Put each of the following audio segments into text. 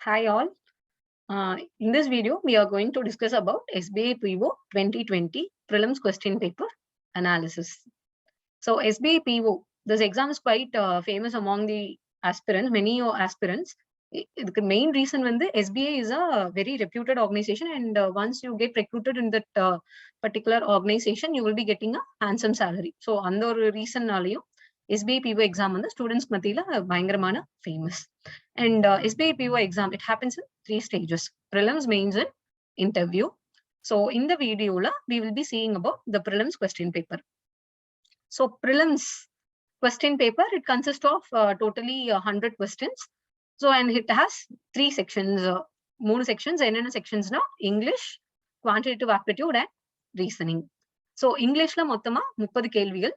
Hi all. In this video, we are going to discuss about SBI PO 2020 Prelims question paper analysis. So SBI PO, this exam is quite famous among the aspirants, many aspirants. The main reason when the SBI is a very reputed organization, and once you get recruited in that particular organization, you will be getting a handsome salary. So under reason SBI PO exam on the students mathila பயங்கரமான famous. And SBI PO exam, it happens in 3 stages: prelims, mains, and interview. So in the video, we will be seeing about the prelims question paper. So prelims question paper, it consists of totally 100 questions. So and it has 3 sections, 3 sections. Enna sections na English, quantitative aptitude, and reasoning. So English la mottama 30 kelvigal,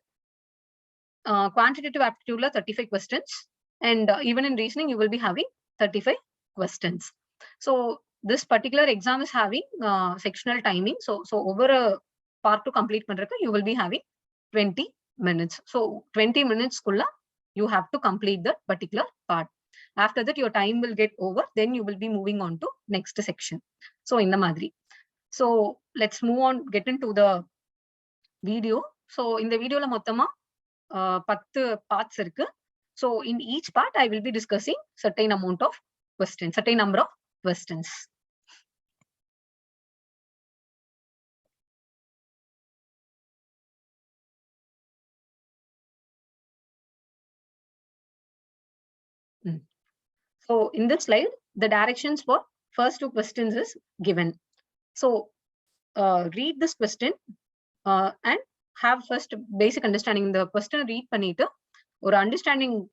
quantitative aptitude la 35 questions, and even in reasoning you will be having 35 questions. So this particular exam is having sectional timing. So over a part to complete pandraka, you will be having 20 minutes. So 20 minutes kulla you have to complete that particular part. After that, your time will get over. Then you will be moving on to next section. So in the madri. So let's move on, get into the video. So in the video la mottama 10 parts irukku. So in each part, I will be discussing certain amount of questions, certain number of questions. So in this slide, the directions for first 2 questions is given. So read this question and have first basic understanding. The question read panita or understanding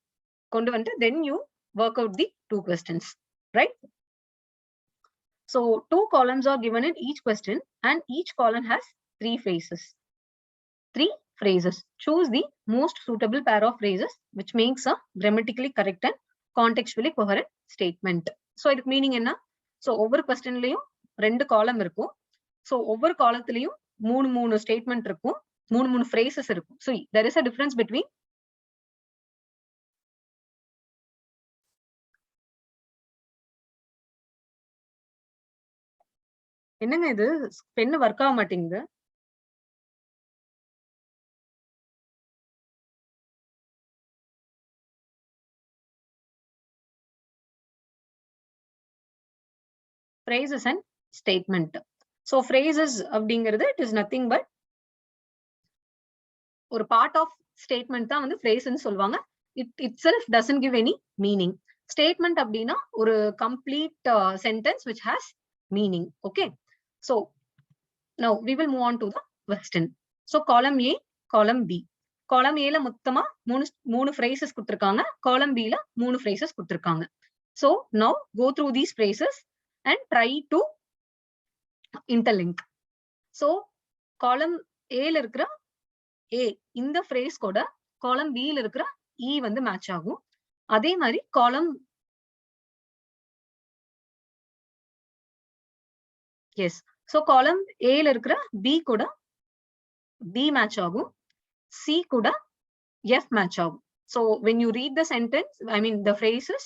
kondu vante, then you work out the 2 questions, right? So 2 columns are given in each question, and each column has 3 phrases. 3 phrases. Choose the most suitable pair of phrases which makes a grammatically correct and contextually coherent statement. So இதுக்கு meaning என்ன? So ஒவ்வொரு questionலயும் 2 காலம் இருக்கும். So ஒவ்வொரு காலத்திலயும் 3 statement இருக்கும், 3 phrases இருக்கும். So there is a difference between என்னங்க இது பென் வர்க் ஆக மாட்டேங்குது. phrases and statement. So phrases அப்படிங்கிறது it is nothing but ஒரு part of statement தான் வந்து phrase ன்னு சொல்லுவாங்க. It itself doesn't give any meaning. Statement அப்படின்னா ஒரு complete sentence which has meaning. Okay. So now we will move on to the question. So column A, column B. Column A ல மொத்தமா 3 phrases கொடுத்திருக்காங்க. Column B ல 3 phrases கொடுத்திருக்காங்க. So now go through these phrases and try to interlink. So column A ல இருக்கிற A இந்த phrase கூட column B ல இருக்கிற E வந்து மேட்ச் ஆகும். அதே மாதிரி column yes. So column A ல இருக்கிற B கூட B மேட்ச் ஆகும். C கூட F மேட்ச் ஆகும். So when you read the sentence, I mean the phrases,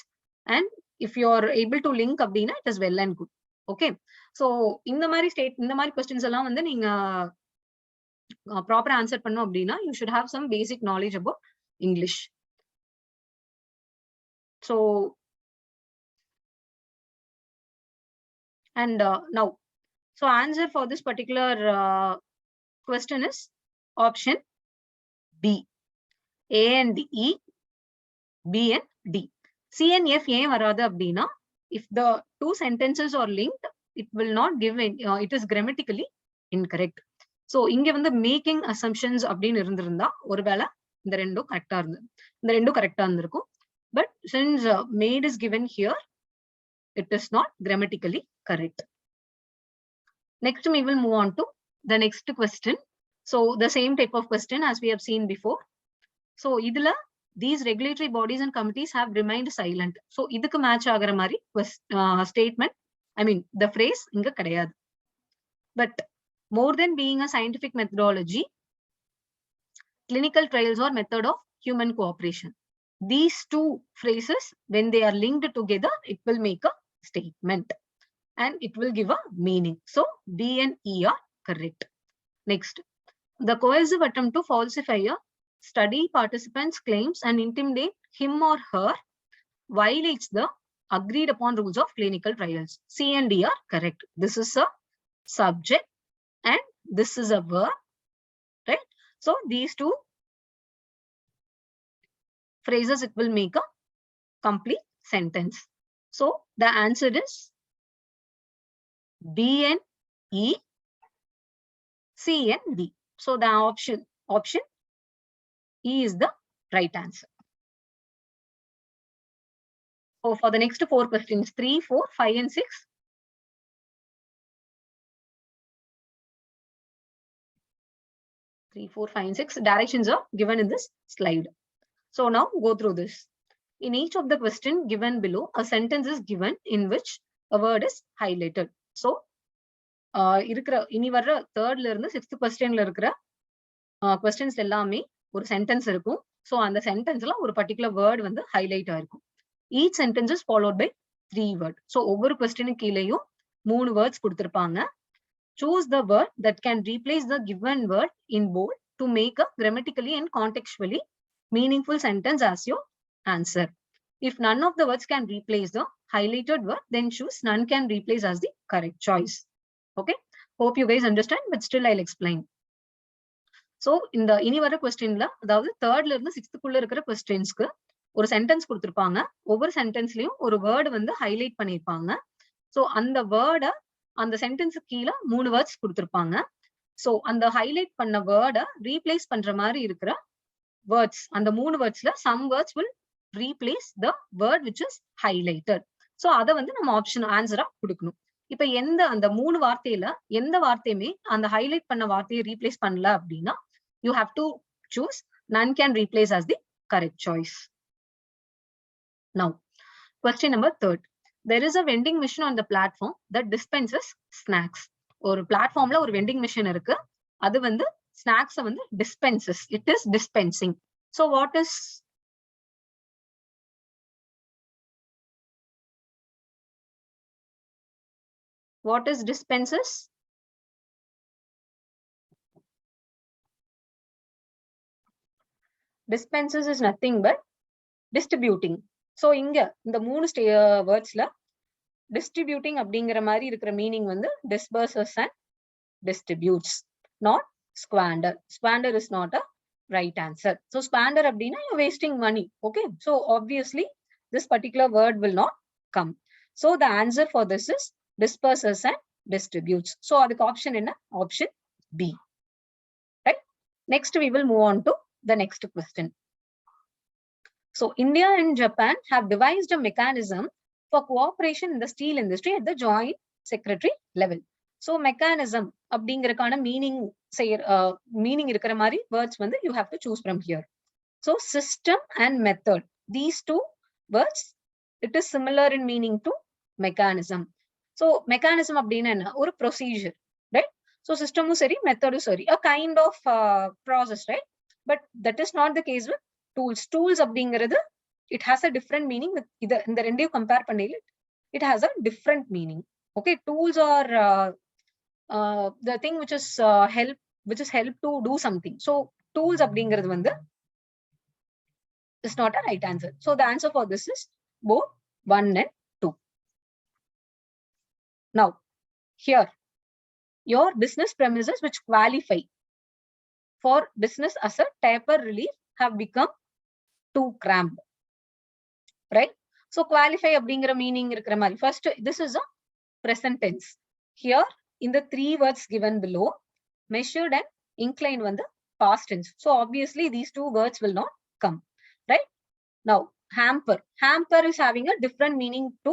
and if you are able to link அப்படின்னா it is well and good. Okay. So இந்த மாதிரி questions எல்லாம் வந்து நீங்க ப்ராப்பரா ஆன்சர் பண்ணோம் அப்படின்னா you should have some basic knowledge about English. So and now, so answer for this particular question is option B. A and E, B and D. C and F ஏன் வராது அப்படின்னா if the 2 sentences are linked, it will not give it is grammatically incorrect. So இங்க வந்து making assumptions அப்படின்னு இருந்திருந்தா ஒருவேளை இந்த ரெண்டும் கரெக்டா இருந்திருக்கும். But since made is given here, it is not grammatically correct. Next we will move on to the next question. So the same type of question as we have seen before. So idla these regulatory bodies and committees have remained silent. So idukku match agara mari statement, I mean the phrase inga kadayadu. But more than being a scientific methodology, clinical trials are method of human cooperation. These 2 phrases, when they are linked together, it will make a statement. And it will give a meaning. So D and E are correct. Next, the coercive attempt to falsify a study participant's claims and intimidate him or her violates the agreed upon rules of clinical trials. C and D are correct. This is a subject and this is a verb, right? So these two phrases, it will make a complete sentence. So the answer is B and E, C and D. So the option E is the right answer. So for the next 4 questions, 3, 4, 5 and 6. Three, 4, 5 and 6 directions are given in this slide. So now go through this. In each of the question given below, a sentence is given in which a word is highlighted. So இனி வர்ற 3rd ல இருந்து 6th questionல இருக்கிற questions எல்லாமே ஒரு sentence இருக்கும். So அந்த sentenceல ஒரு particular word வந்து highlight ஆயிருக்கும். Each sentence is followed by 3 words. So ஒவ்வொரு question கீழேயும் 3 words கொடுத்திருப்பாங்க. Choose the word that can replace the given word in bold to make a grammatically and contextually meaningful sentence as your answer. If none of the words can replace the highlighted word, then choose none can replace as the correct choice. Okay, hope you guys understand, but still I'll explain. So in the இனி வர questionல, அதாவது 3rd ல இருந்து 6th குள்ள இருக்கிற questionsக்கு ஒரு sentence கொடுத்திருப்பாங்க. ஒவ்வொரு sentenceலயும் ஒரு word வந்து highlight பண்ணிருப்பாங்க. So அந்த word அந்த sentence கீழ 3 words கொடுத்திருப்பாங்க. So அந்த highlight பண்ண word replace பண்ற மாதிரி இருக்கிற words, அந்த 3 wordsல some words will replace the word which is highlighted. So அத வந்து நம்ம ஆப்ஷன் ஆன்சரா கொடுக்கணும். இப்ப அந்த 3 வார்த்தையில எந்த வார்த்தையுமே அந்த highlight பண்ண வார்த்தையை replace பண்ணல அப்படின்னா you have to choose none can replace as the correct choice. Now, question number 3rd. There is a vending machine on the platform that dispenses snacks. ஒரு பிளாட்ஃபார்ம்ல ஒரு vending machine இருக்கு. அது வந்து snacks வந்து dispenses. It is dispensing. So what is dispenses? Dispenses is nothing but distributing. So இங்க இந்த 3 wordsல distributing அப்படிங்கிற மாதிரி இருக்கிற மீனிங் வந்து disperses and distributes, not squander. Squander is not a right answer. So squander அப்படின்னா you're wasting money. Okay, so obviously this particular word will not come. So the answer for this is disperses and distributes. So அதுக்கு option என்ன? Option B. Right? Next we will move on to the next question. So India and Japan have devised a mechanism for cooperation in the steel industry at the joint secretary level. So mechanism அப்படிங்கறதுக்கான meaning இருக்கிற மாதிரி words வந்து you have to choose from here. So system and method, these 2 words, it is similar in meaning to mechanism. So mechanism அப்படின்னா என்ன? ஒரு procedure, right? So system சரி, method சரி, a kind of process, right? But that is not the case with tools. Tools அப்படிங்கிறது it has a different meaning. with இந்த ரெண்டையும் compare பண்ணையில it has a different meaning. Okay, tools are the thing which is help to do something. So tools அப்படிங்கிறது வந்து is not a right answer. So the answer for this is both 1 and 2. Now here, your business premises which qualify for business as a taper relief have become too cramped, right? So qualify அப்படிங்கிற meaning இருக்கிற மாதிரி. First, this is a present tense. Here in the 3 words given below, measured and inclined வந்து past tense. So obviously these 2 words will not come, right? Now hamper is having a different meaning to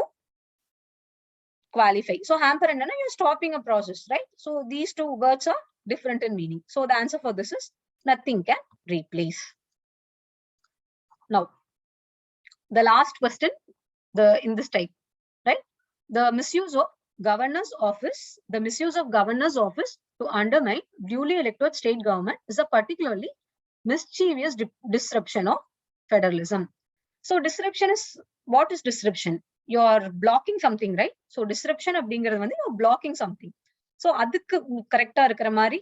qualify. So hamper என்னன்னா you're stopping a process, right? So these 2 words are different in meaning. So the answer for this is nothing can replace. Now the last question in this type, right? The misuse of governor's office to undermine duly elected state government is a particularly mischievous disruption of federalism. So disruption is, what is disruption? you're blocking something, right? So disruption அப்படிங்கிறது வந்து you're blocking something. So அதுக்கு கரெக்டா இருக்கிற மாதிரி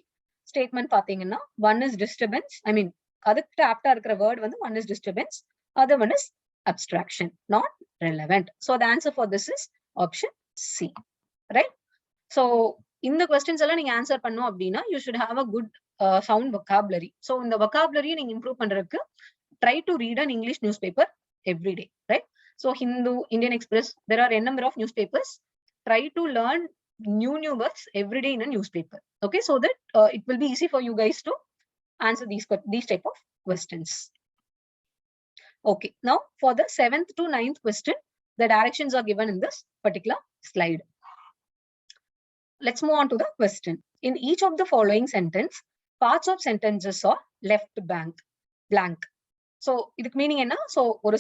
statement பாத்தீங்கன்னா one is disturbance. I mean அதுக்கு ஆப்டா இருக்கிற word வந்து one is disturbance, other one is abstraction, not relevant. So the answer for this is option C, right? So இந்த questions எல்லாம் நீங்க ஆன்சர் பண்ணும் அப்படின்னா you should have a good sound vocabulary. So இந்த vocabulary நீங்க improve பண்றதுக்கு try to read an English newspaper every day, right? So Hindu, Indian Express, there are a number of newspapers. Try to learn new words every day in a newspaper, okay? So that it will be easy for you guys to answer these type of questions. Okay, now for the 7th to 9th question, the directions are given in this particular slide. Let's move on to the question. In each of the following sentence, parts of sentences are left blank. So இதுக்கு meaning என்ன? So ஒரு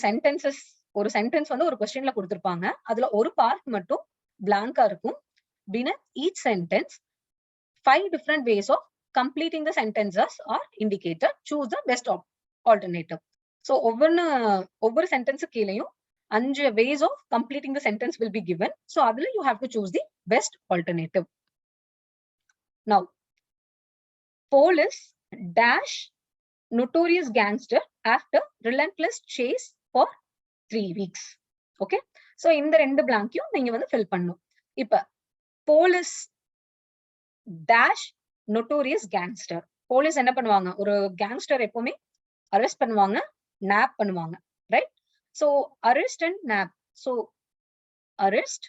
sentence வந்து ஒரு கொஸ்டின்ல கொடுத்திருப்பாங்க, அதுல ஒரு part மட்டும் blank-ஆ இருக்கும். Beneath each sentence, 5 different ways of completing the sentences are indicated. Choose the best alternative. So ஒவ்வொரு சென்டென்ஸ் கீழேயும் 5 ways of completing the sentence will be given. So அதுல you have to choose the best alternative. Now, police dash notorious gangster after relentless chase for 3 weeks. Okay, so இந்த ரெண்டு blank-யும் நீங்க வந்து fill பண்ணணும். இப்ப police dash notorious gangster. Police என்ன பண்ணுவாங்க? ஒரு கேங்ஸ்டர் எப்பவுமே அரெஸ்ட் பண்ணுவாங்க, nab பண்ணுவாங்க, right? So arrest and nab. So arrest,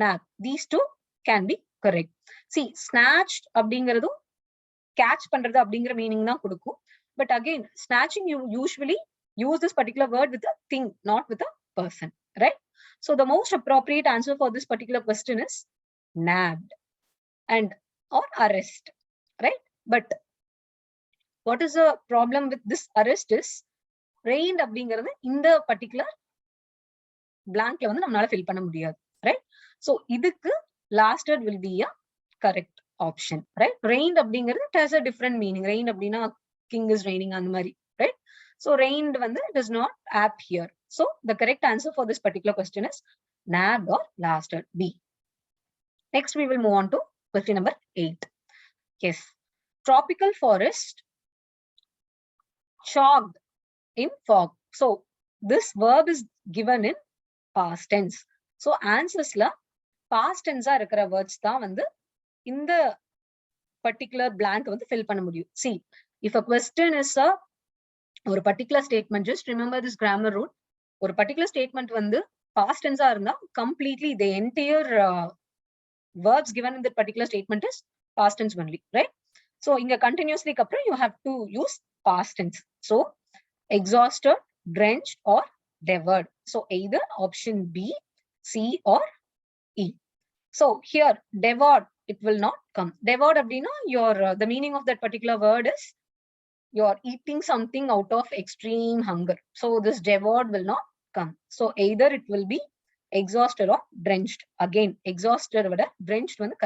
nab, these two can be correct. See, snatched அப்படிங்கிறதும் catch பண்றது அப்படிங்கிற மீனிங் தான் கொடுக்கும். But again, snatching, you usually use this particular word with a thing, not with a person, right? So the most appropriate answer for this particular question is nabbed and or arrest, right? But what is the problem with this arrest is rained அப்படிங்கிறது இந்த particular blankல வந்து நம்மளால fill பண்ண முடியாது, right? So இதுக்கு last word will be a correct option, right? Rained அப்படிங்கிறது it has a different meaning. Rain அப்படின்னா king is raining அந்த மாதிரி, right? So rained வந்து does not apt here. So the correct answer for this particular question is nabbed or last word B. Next we will move on to question number 8. Yes, tropical forest chalked in fog. So this verb is given in past tense. So answers la past tense ஆ இருக்கிற words தான் வந்து இந்த particular blank வந்து fill பண்ண முடியும். See, if a question is a ஒரு particular statement, just remember this grammar rule. ஒரு particular statement வந்து past tense ஆ இருந்தா completely the entire verbs given in that particular statement is past tense only, right? So inga continuously அப்புறம் you have to use past tense. So exhausted, drenched or devoured. So either option B, C or E. So here devoured, it will not come. Devoured அப்படின்னா your the meaning of that particular word is you're eating something out of extreme hunger. So this devoured will not come. So either it will be exhausted or drenched. Again, exhausted விட drenched வந்து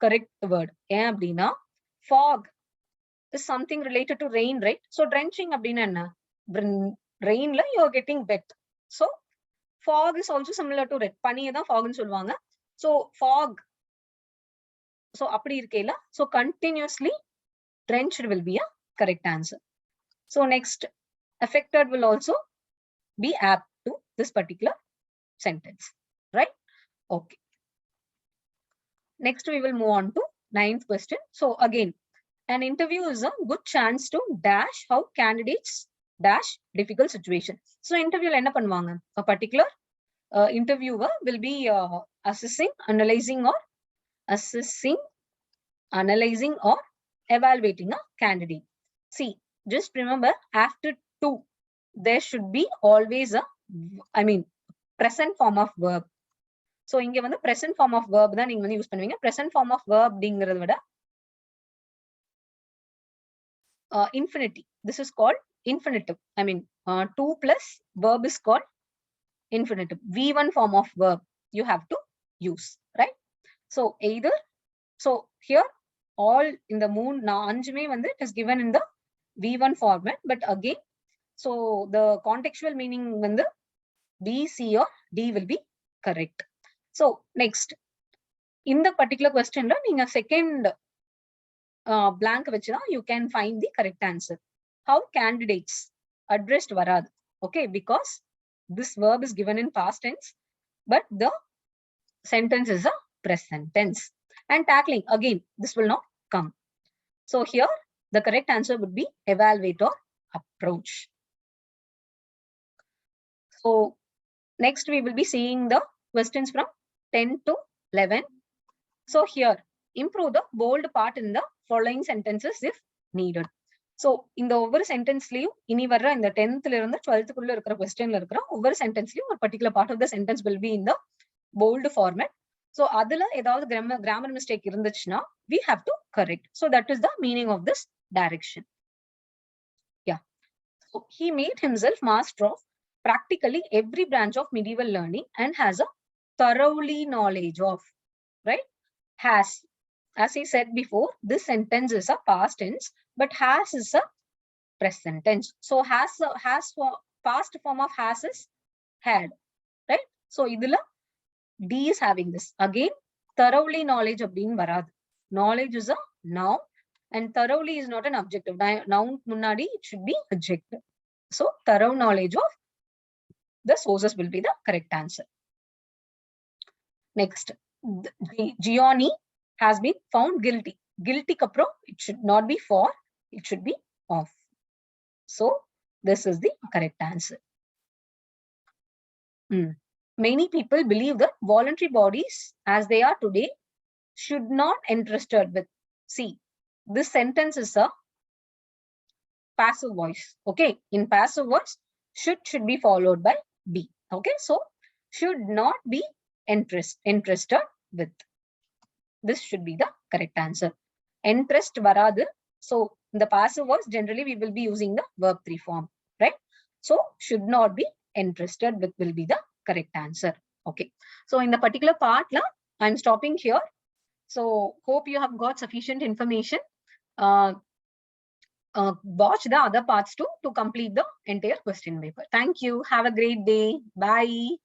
correct word. ஏன் அப்படின்னா fog is something related to rain, right? So drenching அப்படின்னா என்ன? Rainல you're getting wet. So fog is also similar to red. பனியை தான் fog ன்னு சொல்லுவாங்க. So fog, so அப்படி இருக்கையில so continuously drenched will be a correct answer. So next, affected will also be apt to this particular sentence, right? Okay. Next we will move on to 9th question. So again, an interview is a good chance to dash how candidates dash difficult situations. So interview la enna பண்ணுவாங்க? A particular interviewer will be assessing, analyzing or evaluating a candidate. See, just remember after to there should be always a present form of verb. So இங்க வந்து present form of verb தான் நீங்க வந்து use பண்ணுவீங்க. Present form of verb அப்படிங்கறத விட infinitive. This is called infinitive. To plus verb is called infinitive. V1 form of verb you have to use, right? So either, so here all in the moon anjume வந்து it is given in the V1 format, but again, so the contextual meaning வந்து B, C or D will be correct. So next, in the particular question, in a second blank you can find the correct answer. How candidates addressed varad? Okay, because this verb is given in past tense, but the sentence is a present tense. And tackling, again, this will not come. So here, the correct answer would be evaluate or approach. So next, we will be seeing the questions from 10 to 11. So here, improve the bold part in the following sentences if needed. So in the over sentence in the 10th and the 12th question over sentence a particular part of the sentence will be in the bold format. So adula edavadhu grammar mistake irunduchna we have to correct. So that is the meaning of this direction. Yeah. So he made himself master of practically every branch of medieval learning and has a thoroughly knowledge of, right? Has, as he said before, this sentence is a past tense, but has is a present tense. So has for past form of has is had, right? So idula D is having this. Again, thoroughly knowledge of being varad. Knowledge is a noun and thoroughly is not an adjective. Noun munnadi, it should be adjective. So thorough knowledge of the sources will be the correct answer. Next, Gianni has been found guilty. Guilty kapro, it should not be for, it should be of. So this is the correct answer. Many people believe that voluntary bodies as they are today should not entrusted with. See, this sentence is a passive voice. Okay, in passive voice, should be followed by be. Okay, so should not be interested with. This should be the correct answer. Interest varadu. So in the passive voice, generally we will be using the verb 3 form, right? So should not be interested with will be the correct answer. Okay. So in the particular part, I'm stopping here. So hope you have got sufficient information. Watch the other parts too to complete the entire question paper. Thank you. Have a great day. Bye.